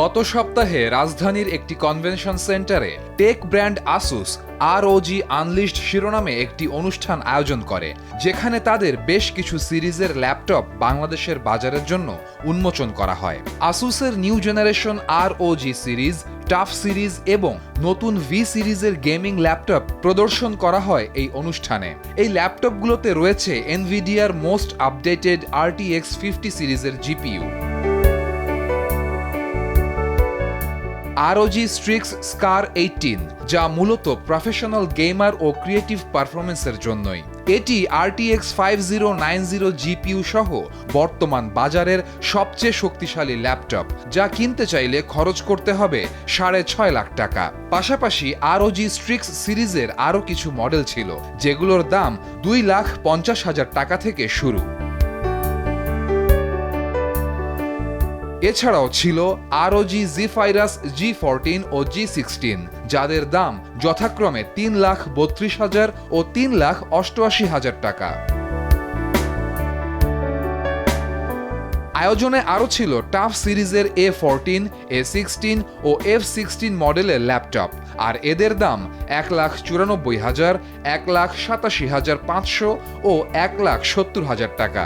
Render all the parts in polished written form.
গত সপ্তাহে রাজধানীর একটি কনভেনশন সেন্টারে টেক ব্র্যান্ড আসুস ROG আনলিশড শিরোনামে একটি অনুষ্ঠান আয়োজন করে, যেখানে তাদের বেশ কিছু সিরিজের ল্যাপটপ বাংলাদেশের বাজারের জন্য উন্মোচন করা হয়। আসুসের new generation ROG series, tough series এবং নতুন ভি সিরিজের গেমিং ল্যাপটপ প্রদর্শন করা হয় এই অনুষ্ঠানে। এই ল্যাপটপগুলোতে রয়েছে এনভিডিয়ার মোস্ট আপডেটেড RTX 50 সিরিজের GPU, ROG Strix Scar 18, যা মূলত প্রফেশনাল গেমার ও ক্রিয়েটিভ পারফরমেন্সের জন্যই। এটি RTX 5090 GPU সহ বর্তমান বাজারের সবচেয়ে শক্তিশালী ল্যাপটপ, যা কিনতে চাইলে খরচ করতে হবে 6.5 লাখ টাকা। পাশাপাশি ROG Strix সিরিজের আরও কিছু মডেল ছিল, যেগুলোর দাম 2,50,000 টাকা থেকে শুরু। এছাড়াও ছিল ROG Zephyrus G14 ও G16, যাদের দাম যথাক্রমে 3,32,000 ও 3,88,000 টাকা। আয়োজনে আরও ছিল টাফ সিরিজের A14, A16 ও F16 মডেলের ল্যাপটপ, আর এদের দাম 1,94,000, 1,87,500 ও 1,70,000 টাকা।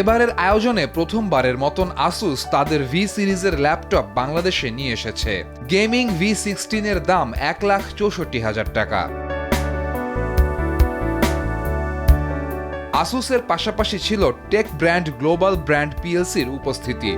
এবারের আয়োজনে প্রথমবারের মতন আসুস তাদের ভি সিরিজের ল্যাপটপ বাংলাদেশে নিয়ে এসেছে। গেমিং V16 এর দাম 1,64,000 টাকা। আসুসের পাশাপাশি ছিল টেক ব্র্যান্ড গ্লোবাল ব্র্যান্ড PLCর উপস্থিতি।